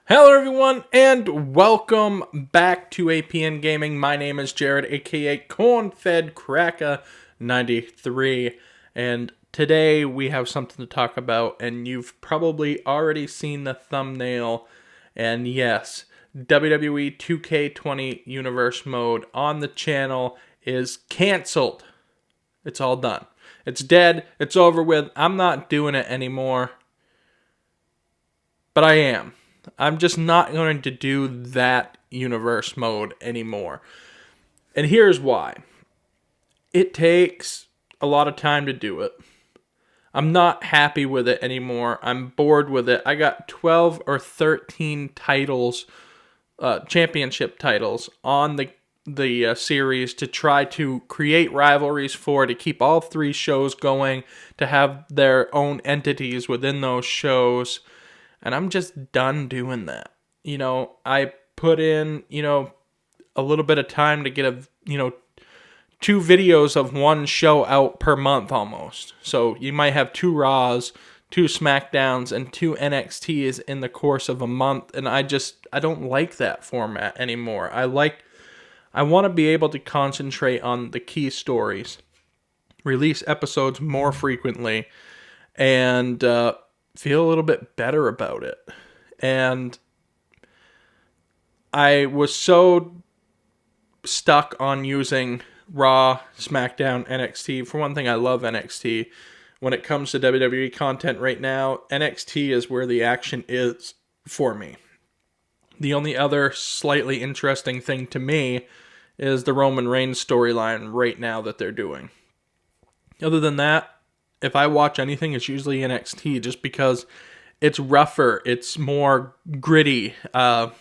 Hello everyone, and welcome back to APN Gaming. My name is Jared, aka Cornfed Cracker 93, and today we have something to talk about, and you've probably already seen the thumbnail, and yes, WWE 2K20 Universe Mode on the channel is canceled. It's all done. It's dead. It's over with. I'm not doing it anymore, but I am. I'm just not going to do that universe mode anymore. And here's why. It takes a lot of time to do it. I'm not happy with it anymore. I'm bored with it. I got 12 or 13 titles, championship titles on the series to try to create rivalries for, to keep all three shows going, to have their own entities within those shows. And I'm just done doing that. I put in, a little bit of time to get two videos of one show out per month almost. So you might have 2 Raws, 2 Smackdowns, and 2 NXTs in the course of a month. And I don't like that format anymore. I want to be able to concentrate on the key stories, release episodes more frequently, and feel a little bit better about it. And I was so stuck on using Raw, SmackDown, NXT. For one thing, I love NXT. When it comes to WWE content right now, NXT is where the action is for me. The only other slightly interesting thing to me is the Roman Reigns storyline right now that they're doing. Other than that, if I watch anything, it's usually NXT, just because it's rougher, it's more gritty, and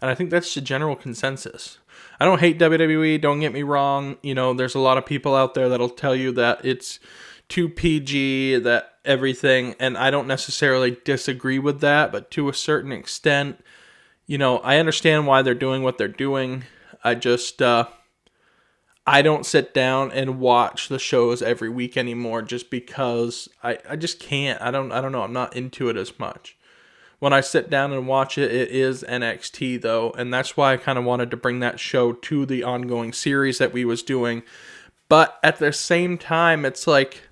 I think that's the general consensus. I don't hate WWE, don't get me wrong. There's a lot of people out there that'll tell you that it's too PG, that everything, and I don't necessarily disagree with that, but to a certain extent, I understand why they're doing what they're doing. I don't sit down and watch the shows every week anymore, just because I just can't. I don't know. I'm not into it as much. When I sit down and watch it, it is NXT though, and that's why I kind of wanted to bring that show to the ongoing series that we was doing. But at the same time, it's like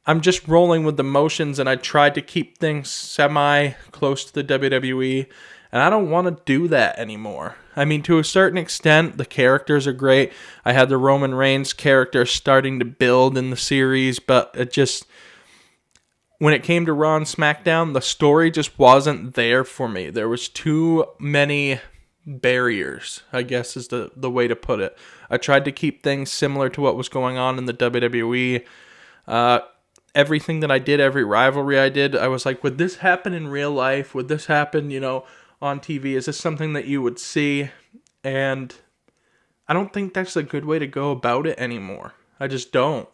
I'm just rolling with the motions, and I tried to keep things semi close to the WWE. And I don't want to do that anymore. I mean, to a certain extent, the characters are great. I had the Roman Reigns character starting to build in the series, but when it came to Raw and SmackDown, the story just wasn't there for me. There was too many barriers, I guess is the way to put it. I tried to keep things similar to what was going on in the WWE. Everything that I did, every rivalry I did, I was like, would this happen in real life? Would this happen, on TV? Is this something that you would see? And I don't think that's a good way to go about it anymore. I just don't.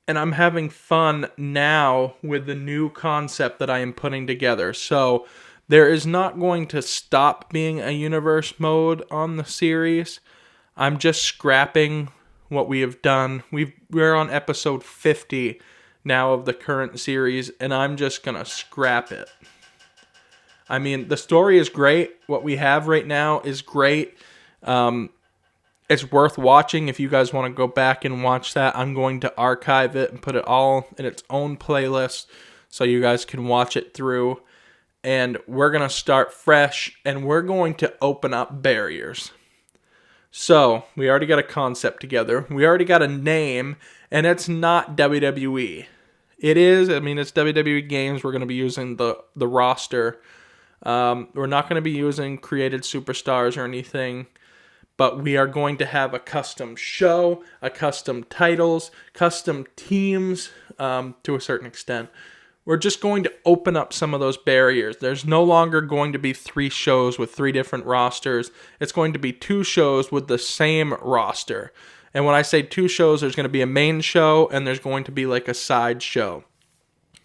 And I'm having fun now with the new concept that I am putting together. So there is not going to stop being a universe mode on the series. I'm just scrapping what we have done. We're on episode 50 now of the current series, and I'm just going to scrap it. I mean, the story is great. What we have right now is great. It's worth watching. If you guys want to go back and watch that, I'm going to archive it and put it all in its own playlist so you guys can watch it through. And we're going to start fresh, and we're going to open up barriers. So, we already got a concept together. We already got a name, and it's not WWE. It's WWE Games. We're going to be using the roster. We're not going to be using created superstars or anything, but we are going to have a custom show, a custom titles, custom teams, to a certain extent. We're just going to open up some of those barriers. There's no longer going to be 3 shows with 3 different rosters. It's going to be 2 shows with the same roster. And when I say 2 shows, there's going to be a main show, and there's going to be like a side show.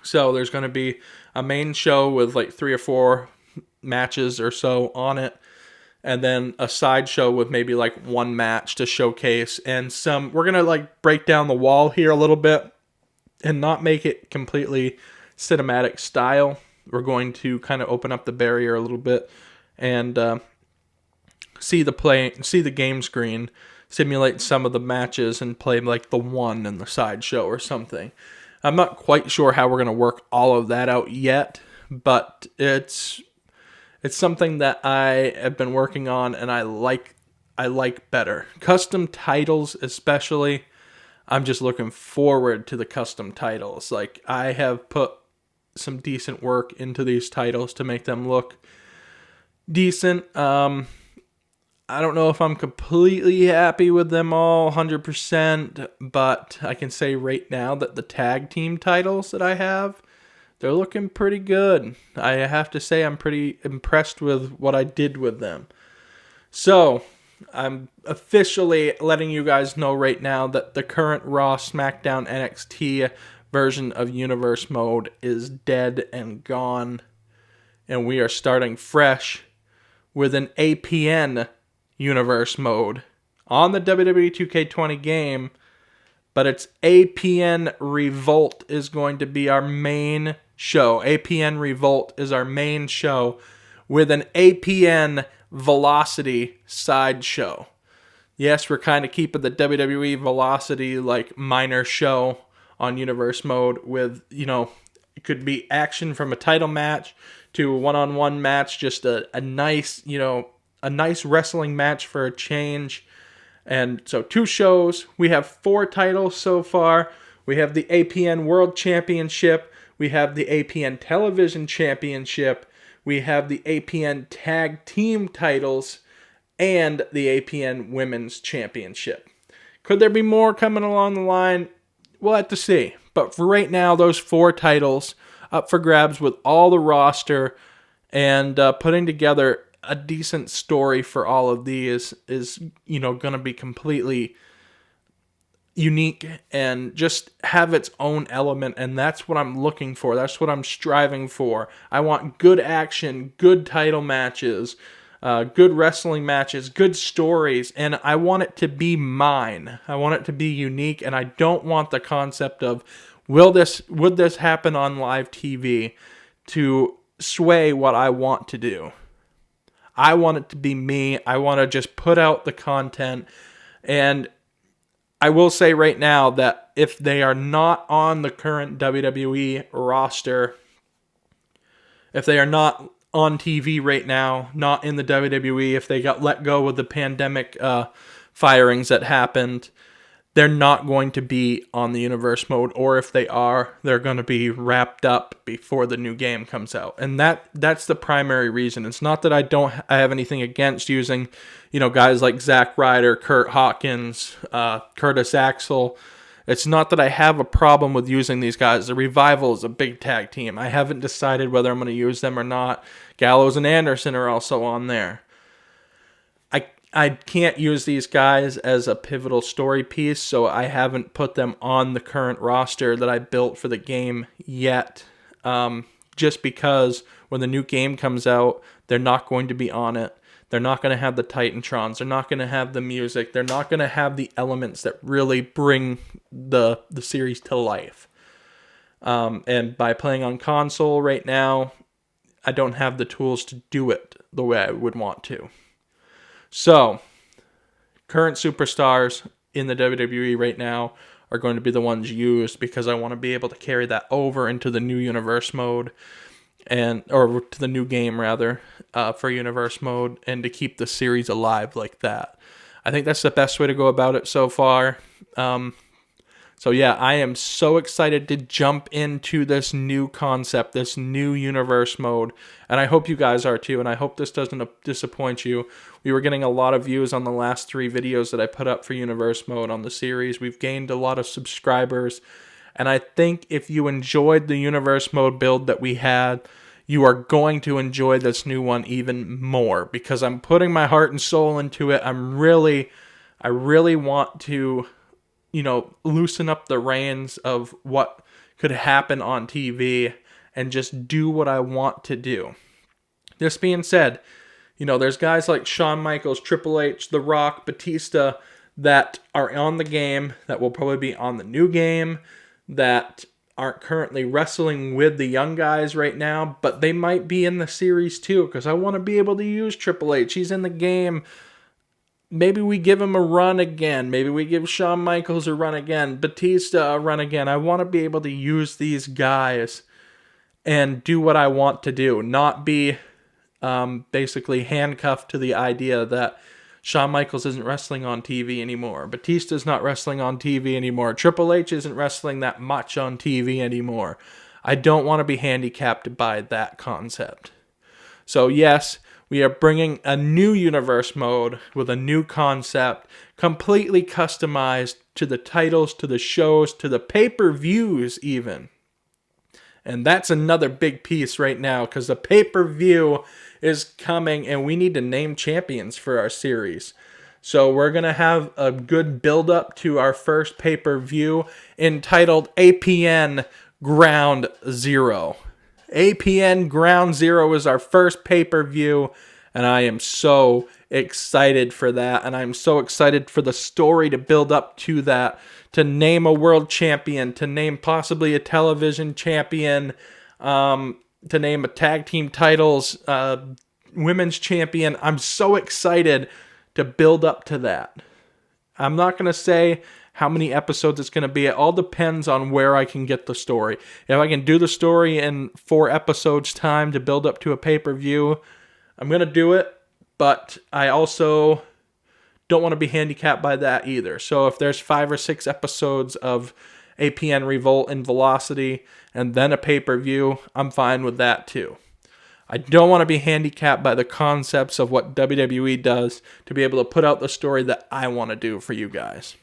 So there's going to be a main show with like 3 or 4 matches or so on it, and then a side show with maybe like 1 match to showcase, and we're going to like break down the wall here a little bit and not make it completely cinematic style. We're going to kind of open up the barrier a little bit and see the game screen, simulate some of the matches, and play like the one in the sideshow or something. I'm not quite sure how we're going to work all of that out yet, but it's something that I have been working on and I like better. Custom titles especially, I'm just looking forward to the custom titles. Like, I have put some decent work into these titles to make them look decent. I don't know if I'm completely happy with them all 100%, but I can say right now that the tag team titles that I have, they're looking pretty good. I have to say I'm pretty impressed with what I did with them. So, I'm officially letting you guys know right now that the current Raw, SmackDown, NXT version of Universe Mode is dead and gone. And we are starting fresh with an APN Universe Mode on the WWE 2K20 game, but it's APN Revolt is going to be our main show. APN Revolt is our main show with an APN Velocity sideshow. Yes, we're kind of keeping the WWE Velocity like minor show on Universe Mode with, it could be action from a title match to a one-on-one match, just a nice, a nice wrestling match for a change. And so 2 shows. We have 4 titles so far. We have the APN World Championship. We have the APN Television Championship. We have the APN Tag Team titles. And the APN Women's Championship. Could there be more coming along the line? We'll have to see. But for right now, those 4 titles up for grabs with all the roster, and putting together a decent story for all of these is going to be completely unique and just have its own element, and that's what I'm looking for. That's what I'm striving for. I want good action, good title matches, good wrestling matches, good stories, and I want it to be mine. I want it to be unique, and I don't want the concept of would this happen on live TV to sway what I want to do. I want it to be me. I want to just put out the content. And I will say right now that if they are not on the current WWE roster, if they are not on TV right now, not in the WWE, if they got let go with the pandemic firings that happened, they're not going to be on the Universe Mode, or if they are, they're going to be wrapped up before the new game comes out. And that's the primary reason. It's not that I have anything against using, guys like Zack Ryder, Kurt Hawkins, Curtis Axel. It's not that I have a problem with using these guys. The Revival is a big tag team. I haven't decided whether I'm going to use them or not. Gallows and Anderson are also on there. I can't use these guys as a pivotal story piece, so I haven't put them on the current roster that I built for the game yet. Just because when the new game comes out, they're not going to be on it. They're not going to have the Titantrons. They're not going to have the music. They're not going to have the elements that really bring the series to life. And by playing on console right now, I don't have the tools to do it the way I would want to. So, current superstars in the WWE right now are going to be the ones used because I want to be able to carry that over into the new Universe Mode, or to the new game rather, for Universe Mode, and to keep the series alive like that. I think that's the best way to go about it so far. So yeah, I am so excited to jump into this new concept, this new Universe Mode, and I hope you guys are too, and I hope this doesn't disappoint you. We were getting a lot of views on the last 3 videos that I put up for Universe Mode on the series. We've gained a lot of subscribers, and I think if you enjoyed the Universe Mode build that we had, you are going to enjoy this new one even more, because I'm putting my heart and soul into it. I really want to loosen up the reins of what could happen on TV and just do what I want to do. This being said, there's guys like Shawn Michaels, Triple H, The Rock, Batista that are on the game, that will probably be on the new game, that aren't currently wrestling with the young guys right now, but they might be in the series too, because I want to be able to use Triple H. He's in the game. Maybe we give him a run again. Maybe we give Shawn Michaels a run again. Batista a run again. I want to be able to use these guys and do what I want to do. Not be basically handcuffed to the idea that Shawn Michaels isn't wrestling on TV anymore. Batista's not wrestling on TV anymore. Triple H isn't wrestling that much on TV anymore. I don't want to be handicapped by that concept. So yes, we are bringing a new universe mode with a new concept, completely customized to the titles, to the shows, to the pay-per-views even. And that's another big piece right now, because the pay-per-view is coming and we need to name champions for our series. So we're going to have a good build-up to our first pay-per-view entitled APN Ground Zero. APN Ground Zero is our first pay-per-view, and I am so excited for that, and I'm so excited for the story to build up to that, to name a world champion, to name possibly a television champion, to name a tag team titles, women's champion. I'm so excited to build up to that. I'm not going to say how many episodes it's going to be. It all depends on where I can get the story. If I can do the story in 4 episodes time to build up to a pay-per-view, I'm going to do it, but I also don't want to be handicapped by that either. So if there's 5 or 6 episodes of APN Revolt and Velocity and then a pay-per-view, I'm fine with that too. I don't want to be handicapped by the concepts of what WWE does to be able to put out the story that I want to do for you guys.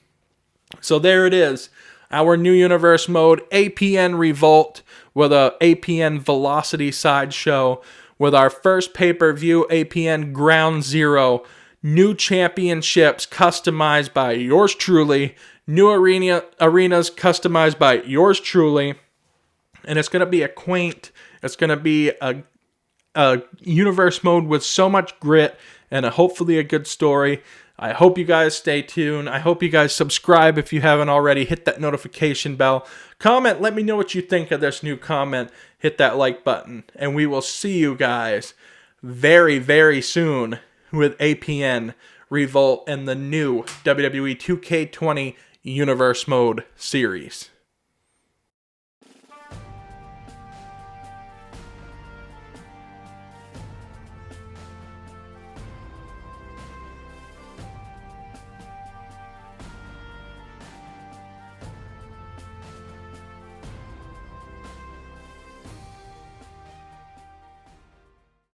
So there it is, our new universe mode, APN Revolt, with a APN Velocity sideshow, with our first pay-per-view, APN Ground Zero, new championships customized by yours truly, new arenas customized by yours truly, and it's going to be it's going to be a universe mode with so much grit and hopefully a good story. I hope you guys stay tuned. I hope you guys subscribe if you haven't already. Hit that notification bell. Comment. Let me know what you think of this new comment. Hit that like button. And we will see you guys very, very soon with APN Revolt and the new WWE 2K20 Universe Mode series.